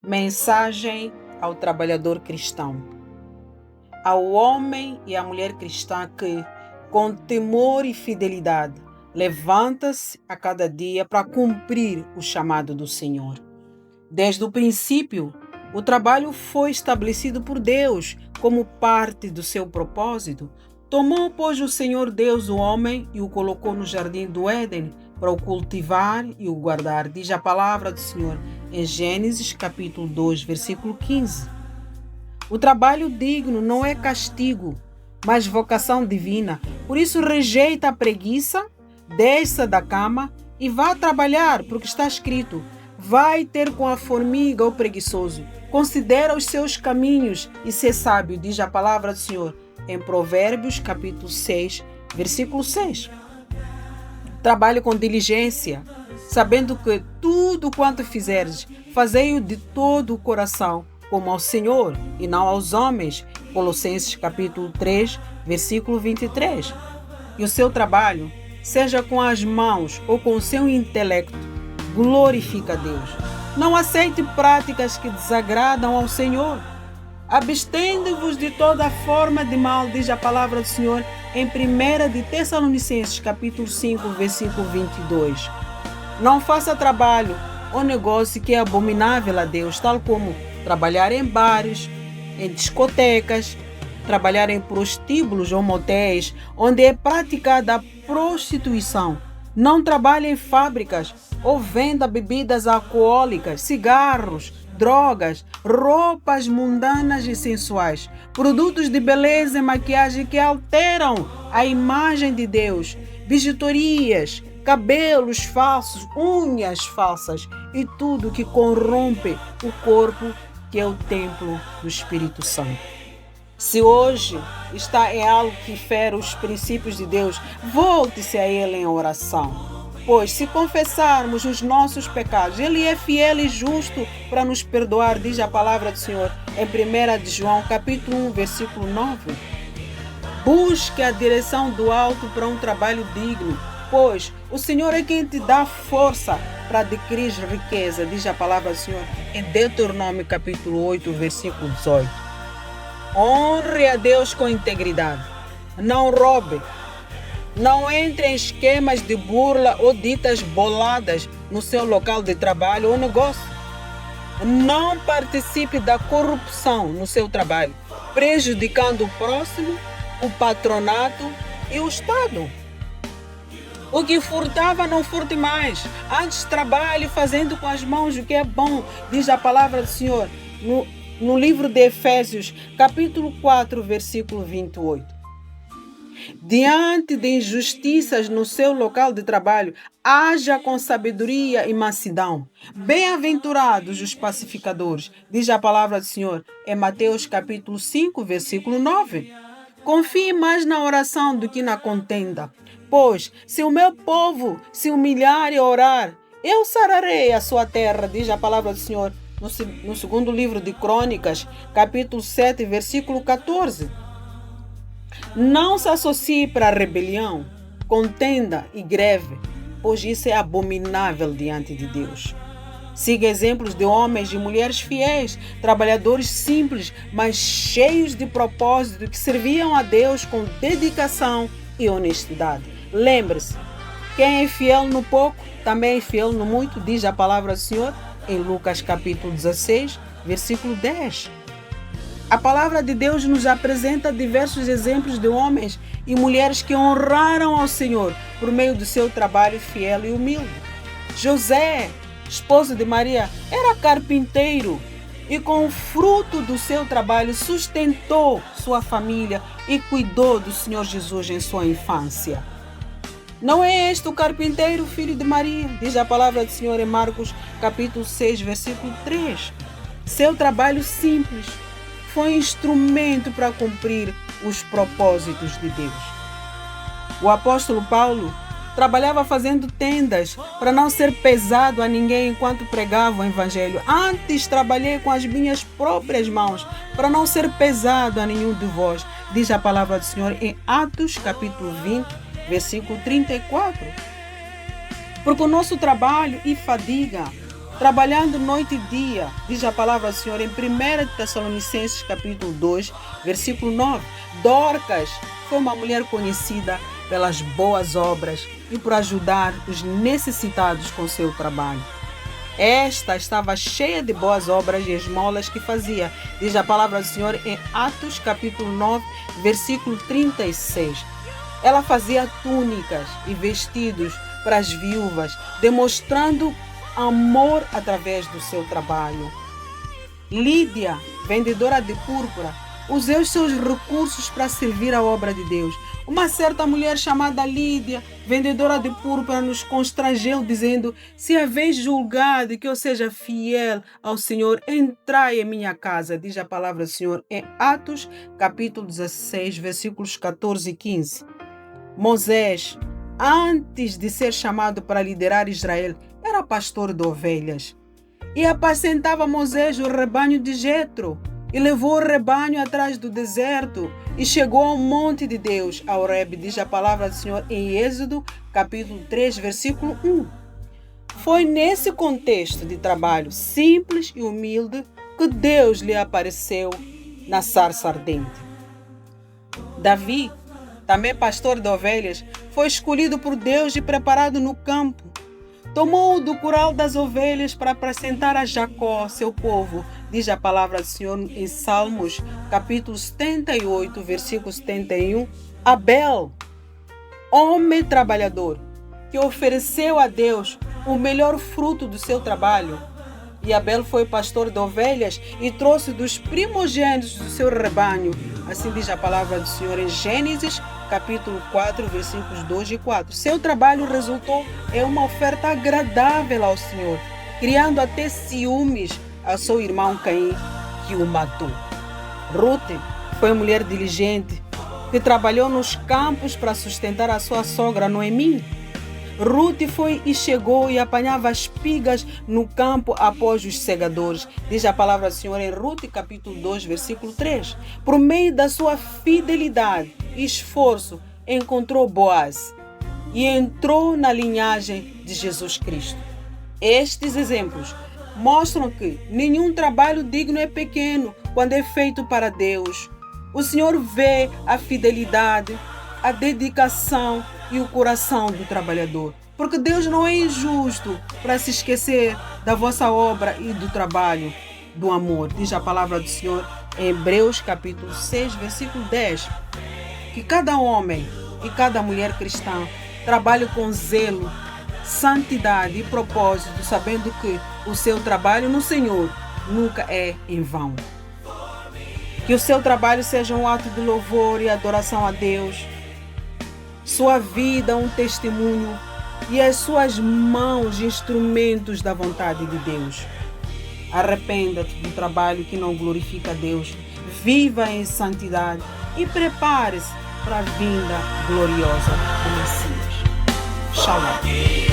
Mensagem ao trabalhador cristão. Ao homem e à mulher cristã que, com temor e fidelidade, levanta-se a cada dia para cumprir o chamado do Senhor. Desde o princípio, o trabalho foi estabelecido por Deus como parte do seu propósito. Tomou, pois, o Senhor Deus o homem e o colocou no jardim do Éden para o cultivar e o guardar. Diz a palavra do Senhor em Gênesis capítulo 2, versículo 15. O trabalho digno não é castigo, mas vocação divina. Por isso rejeita a preguiça, desça da cama e vá trabalhar, porque está escrito: vai ter com a formiga o preguiçoso. Considera os seus caminhos e ser sábio, diz a palavra do Senhor em Provérbios capítulo 6, versículo 6. Trabalhe com diligência, sabendo que tudo quanto fizeres, fazei-o de todo o coração, como ao Senhor e não aos homens. Colossenses capítulo 3, versículo 23. E o seu trabalho, seja com as mãos ou com o seu intelecto, glorifica a Deus. Não aceite práticas que desagradam ao Senhor. Abstende-vos de toda forma de mal, diz a palavra do Senhor em 1 de Tessalonicenses capítulo 5, versículo 22. Não faça trabalho ou negócio que é abominável a Deus, tal como trabalhar em bares, em discotecas, trabalhar em prostíbulos ou motéis, onde é praticada a prostituição. Não trabalhe em fábricas ou venda bebidas alcoólicas, cigarros, drogas, roupas mundanas e sensuais, produtos de beleza e maquiagem que alteram a imagem de Deus, bijuterias, cabelos falsos, unhas falsas e tudo que corrompe o corpo, que é o templo do Espírito Santo. Se hoje está em algo que fere os princípios de Deus, volte-se a Ele em oração. Pois se confessarmos os nossos pecados, Ele é fiel e justo para nos perdoar, diz a palavra do Senhor em 1 de João capítulo 1, versículo 9. Busque a direção do alto para um trabalho digno, pois o Senhor é quem te dá força para adquirir riqueza, diz a palavra do Senhor em Deuteronômio capítulo 8, versículo 18. Honre a Deus com integridade, não roube, não entre em esquemas de burla ou ditas boladas no seu local de trabalho ou negócio. Não participe da corrupção no seu trabalho, prejudicando o próximo, o patronato e o Estado. O que furtava, não furte mais. Antes trabalhe fazendo com as mãos o que é bom, diz a palavra do Senhor no livro de Efésios, capítulo 4, versículo 28. Diante de injustiças no seu local de trabalho, haja com sabedoria e mansidão. Bem-aventurados os pacificadores, diz a palavra do Senhor em Mateus capítulo 5, versículo 9. Confie mais na oração do que na contenda, pois se o meu povo se humilhar e orar, eu sararei a sua terra, diz a palavra do Senhor no segundo livro de Crônicas, capítulo 7, versículo 14. Não se associe para a rebelião, contenda e greve, pois isso é abominável diante de Deus. Siga exemplos de homens e mulheres fiéis, trabalhadores simples, mas cheios de propósito, que serviam a Deus com dedicação e honestidade. Lembre-se, quem é fiel no pouco, também é fiel no muito, diz a palavra do Senhor em Lucas capítulo 16, versículo 10. A palavra de Deus nos apresenta diversos exemplos de homens e mulheres que honraram ao Senhor por meio do seu trabalho fiel e humilde. José, esposo de Maria, era carpinteiro e com o fruto do seu trabalho sustentou sua família e cuidou do Senhor Jesus em sua infância. Não é este o carpinteiro, filho de Maria? Diz a palavra do Senhor em Marcos capítulo 6, versículo 3. Seu trabalho simples foi instrumento para cumprir os propósitos de Deus. O apóstolo Paulo trabalhava fazendo tendas para não ser pesado a ninguém enquanto pregava o evangelho. Antes trabalhei com as minhas próprias mãos para não ser pesado a nenhum de vós, diz a palavra do Senhor em Atos capítulo 20, versículo 34. Porque o nosso trabalho e fadiga trabalhando noite e dia, diz a palavra do Senhor em 1 Tessalonicenses capítulo 2, versículo 9. Dorcas foi uma mulher conhecida pelas boas obras e por ajudar os necessitados com seu trabalho. Esta estava cheia de boas obras e esmolas que fazia, diz a palavra do Senhor em Atos capítulo 9, versículo 36. Ela fazia túnicas e vestidos para as viúvas, demonstrando amor através do seu trabalho. Lídia, vendedora de púrpura, usou os seus recursos para servir a obra de Deus. Uma certa mulher chamada Lídia, vendedora de púrpura, nos constrangeu, dizendo: se haveis julgado que eu seja fiel ao Senhor, entrai em minha casa, diz a palavra do Senhor em Atos, capítulo 16, versículos 14 e 15. Moisés, antes de ser chamado para liderar Israel, era pastor de ovelhas. E apacentava Moisés o rebanho de Jetro, e levou o rebanho atrás do deserto, e chegou ao monte de Deus, ao Horebe, diz a palavra do Senhor em Êxodo, capítulo 3, versículo 1. Foi nesse contexto de trabalho simples e humilde que Deus lhe apareceu na sarça ardente. Davi, também pastor de ovelhas, foi escolhido por Deus e preparado no campo. Tomou do curral das ovelhas para apresentar a Jacó, seu povo, diz a palavra do Senhor em Salmos, capítulo 78, versículo 71. Abel, homem trabalhador, que ofereceu a Deus o melhor fruto do seu trabalho. E Abel foi pastor de ovelhas e trouxe dos primogênitos do seu rebanho. Assim diz a palavra do Senhor em Gênesis, capítulo 4, versículos 2 e 4. Seu trabalho resultou em uma oferta agradável ao Senhor, criando até ciúmes ao seu irmão Caim, que o matou. Ruth foi mulher diligente, que trabalhou nos campos para sustentar a sua sogra Noemi. Ruth foi e chegou e apanhava espigas no campo após os segadores. Diz a palavra do Senhor em Ruth, capítulo 2, versículo 3. Por meio da sua fidelidade e esforço, encontrou Boaz e entrou na linhagem de Jesus Cristo. Estes exemplos mostram que nenhum trabalho digno é pequeno quando é feito para Deus. O Senhor vê a fidelidade, a dedicação e o coração do trabalhador. Porque Deus não é injusto para se esquecer da vossa obra e do trabalho, do amor. Diz a palavra do Senhor em Hebreus capítulo 6, versículo 10. Que cada homem e cada mulher cristã trabalhe com zelo, santidade e propósito, sabendo que o seu trabalho no Senhor nunca é em vão. Que o seu trabalho seja um ato de louvor e adoração a Deus, sua vida um testemunho e as suas mãos instrumentos da vontade de Deus. Arrependa-te do trabalho que não glorifica a Deus, viva em santidade e prepare-se para a vinda gloriosa do Messias. Shalom.